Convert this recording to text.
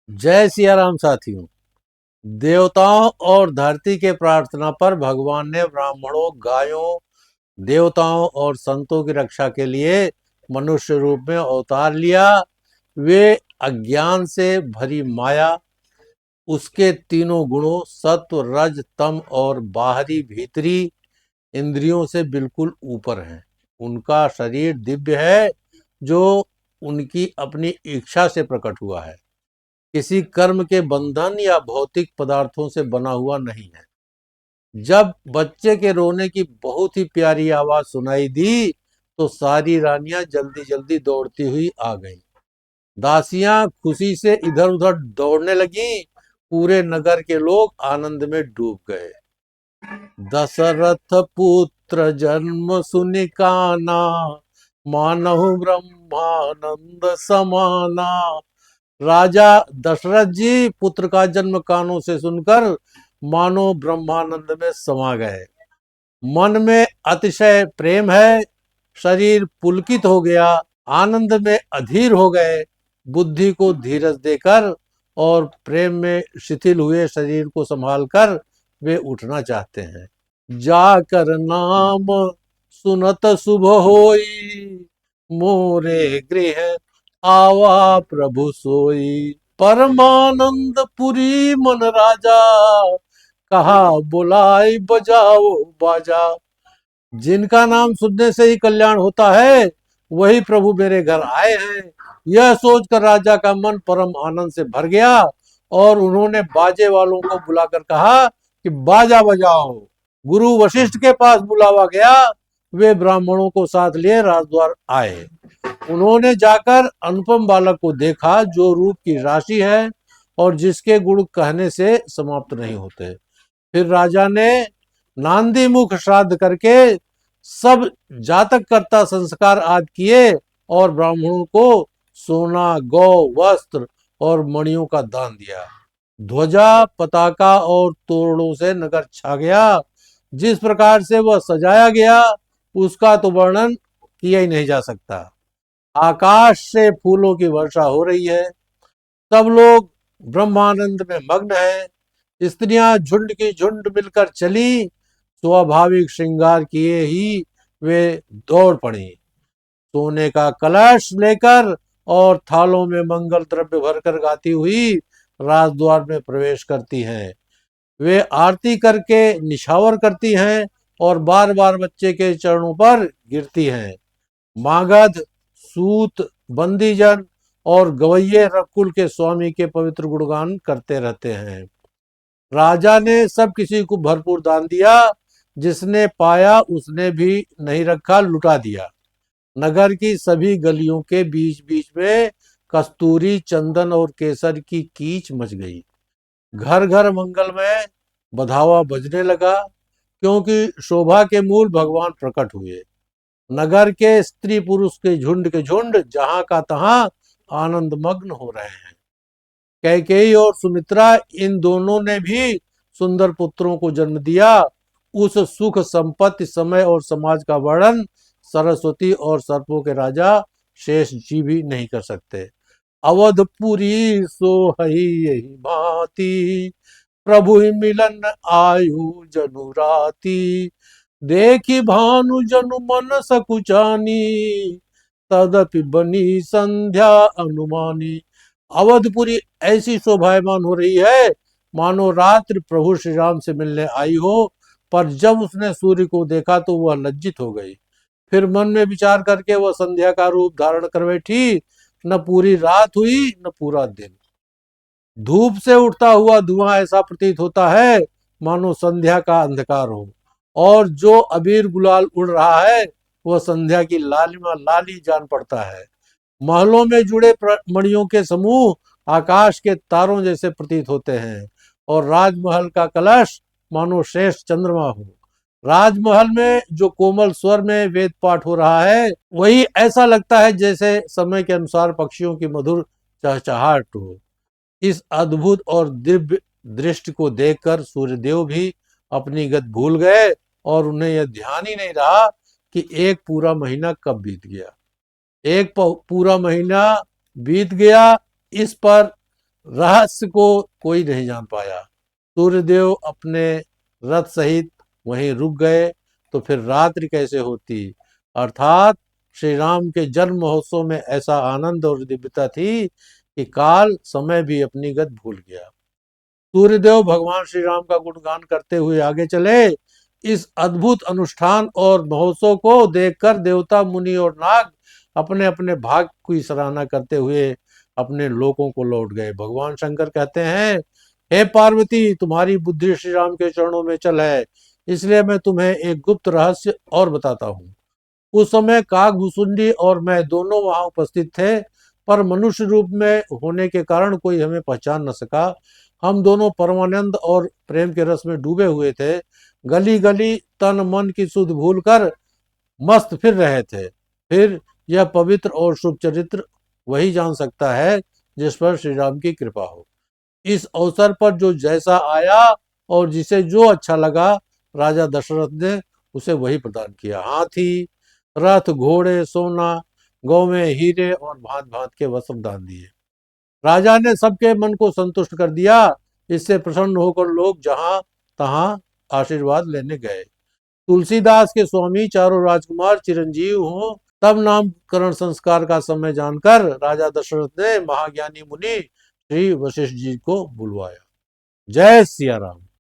जय सिया राम साथियों। देवताओं और धरती के प्रार्थना पर भगवान ने ब्राह्मणों, गायों, देवताओं और संतों की रक्षा के लिए मनुष्य रूप में अवतार लिया। वे अज्ञान से भरी माया, उसके तीनों गुणों सत्व, रज, तम और बाहरी भीतरी इंद्रियों से बिल्कुल ऊपर हैं। उनका शरीर दिव्य है, जो उनकी अपनी इच्छा से प्रकट हुआ है, किसी कर्म के बंधन या भौतिक पदार्थों से बना हुआ नहीं है। जब बच्चे के रोने की बहुत ही प्यारी आवाज सुनाई दी तो सारी रानियां जल्दी जल्दी दौड़ती हुई आ गईं। दासियां खुशी से इधर उधर दौड़ने लगी। पूरे नगर के लोग आनंद में डूब गए। दशरथ पुत्र जन्म सुनि काना, मानहु ब्रह्मानंद समाना। राजा दशरथ जी पुत्र का जन्म कानों से सुनकर मानो ब्रह्मानंद में समा गए। मन में अतिशय प्रेम है, शरीर पुलकित हो गया, आनंद में अधीर हो गए। बुद्धि को धीरज देकर और प्रेम में शिथिल हुए शरीर को संभालकर वे उठना चाहते हैं। जाकर नाम सुनत शुभ होई, मोरे गृह आवा प्रभु सोई। परमानंद पुरी मन राजा, कहा बुलाई बजाओ बाजा। जिनका नाम सुनने से ही कल्याण होता है, वही प्रभु मेरे घर आए हैं। यह सोचकर राजा का मन परम आनंद से भर गया और उन्होंने बाजे वालों को बुलाकर कहा कि बाजा बजाओ। गुरु वशिष्ठ के पास बुलावा गया। वे ब्राह्मणों को साथ लिए राजद्वार आए। उन्होंने जाकर अनुपम बालक को देखा, जो रूप की राशि है और जिसके गुण कहने से समाप्त नहीं होते। फिर राजा ने नांदी मुख श्राद्ध करके सब जातक कर्ता संस्कार आदि किए और ब्राह्मणों को सोना, गौ, वस्त्र और मणियों का दान दिया। ध्वजा, पताका और तोरणों से नगर छा गया। जिस प्रकार से वह सजाया गया, उसका तो वर्णन किया ही नहीं जा सकता। आकाश से फूलों की वर्षा हो रही है। सब लोग ब्रह्मानंद में मग्न हैं। स्त्रियां झुंड की झुंड मिलकर चली। स्वाभाविक श्रृंगार किए ही वे दौड़ पड़ी। सोने का कलश लेकर और थालों में मंगल द्रव्य भरकर गाती हुई राजद्वार में प्रवेश करती हैं। वे आरती करके निछावर करती हैं और बार बार बच्चे के चरणों पर गिरती हैं। मागध, सूत, बंदीजन और गवैये रकुल के स्वामी के पवित्र गुणगान करते रहते हैं। राजा ने सब किसी को भरपूर दान दिया। जिसने पाया उसने भी नहीं रखा, लुटा दिया। नगर की सभी गलियों के बीच बीच में कस्तूरी, चंदन और केसर की कीच मच गई। घर घर मंगलमय बधावा बजने लगा, क्योंकि शोभा के मूल भगवान प्रकट हुए। नगर के स्त्री पुरुष के झुंड जहां का तहां आनंद मग्न हो रहे हैं। कैकेयी और सुमित्रा, इन दोनों ने भी सुंदर पुत्रों को जन्म दिया। उस सुख, संपत्ति, समय और समाज का वर्णन सरस्वती और सर्पों के राजा शेष जी भी नहीं कर सकते। अवधपुरी सोहई यही भांति, प्रभु ही मिलन आयु जनु राति। देखी भानु जनु मन सकुचानी, तदपि बनी संध्या अनुमानी। अवधपुरी ऐसी शोभायमान हो रही है, मानो रात्रि प्रभु श्री राम से मिलने आई हो। पर जब उसने सूर्य को देखा तो वह लज्जित हो गई। फिर मन में विचार करके वह संध्या का रूप धारण कर बैठी। न पूरी रात हुई न पूरा दिन। धूप से उठता हुआ धुआं ऐसा प्रतीत होता है मानो संध्या का अंधकार हो, और जो अबीर गुलाल उड़ रहा है वह संध्या की लालिमा लाली जान पड़ता है। महलों में जुड़े मणियों के समूह आकाश के तारों जैसे प्रतीत होते हैं, और राजमहल का कलश मानो श्रेष्ठ चंद्रमा हो। राजमहल में जो कोमल स्वर में वेद पाठ हो रहा है, वही ऐसा लगता है जैसे समय के अनुसार पक्षियों की मधुर चहचहाट हो। इस अद्भुत और दिव्य दृष्टि को देखकर सूर्यदेव भी अपनी गत भूल गए और उन्हें यह ध्यान ही नहीं रहा कि एक पूरा महीना कब बीत गया। एक पूरा महीना बीत गया। इस पर रहस्य को कोई नहीं जान पाया। सूर्यदेव अपने रथ सहित वहीं रुक गए, तो फिर रात्रि कैसे होती। अर्थात श्री राम के जन्म महोत्सव में ऐसा आनंद और दिव्यता थी कि काल समय भी अपनी गति भूल गया। सूर्यदेव भगवान श्री राम का गुणगान करते हुए आगे चले। इस अद्भुत अनुष्ठान और महोत्सव को देखकर देवता, मुनि और नाग अपने अपने भाग्य की सराहना करते हुए अपने लोकों को लौट गए। भगवान शंकर कहते हैं, हे पार्वती, तुम्हारी बुद्धि श्री राम के चरणों में चल है, इसलिए मैं तुम्हें एक गुप्त रहस्य और बताता हूँ। उस समय काकभूसुंडी और मैं दोनों वहां उपस्थित थे, पर मनुष्य रूप में होने के कारण कोई हमें पहचान न सका। हम दोनों परमानंद और प्रेम के रस में डूबे हुए थे। गली गली तन मन की सुध भूलकर मस्त फिर रहे थे। फिर यह पवित्र और शुभ चरित्र वही जान सकता है जिस पर श्री राम की कृपा हो। इस अवसर पर जो जैसा आया और जिसे जो अच्छा लगा, राजा दशरथ ने उसे वही प्रदान किया। हाथी, रथ, घोड़े, सोना, गौवें, हीरे और भांत भांत के वस्त्र दान दिए। राजा ने सबके मन को संतुष्ट कर दिया। इससे प्रसन्न होकर लोग जहां तहां आशीर्वाद लेने गए। तुलसीदास के स्वामी चारों राजकुमार चिरंजीव हों, तब नामकरण संस्कार का समय जानकर राजा दशरथ ने महाज्ञानी मुनि श्री वशिष्ठ जी को बुलवाया। जय सिया राम।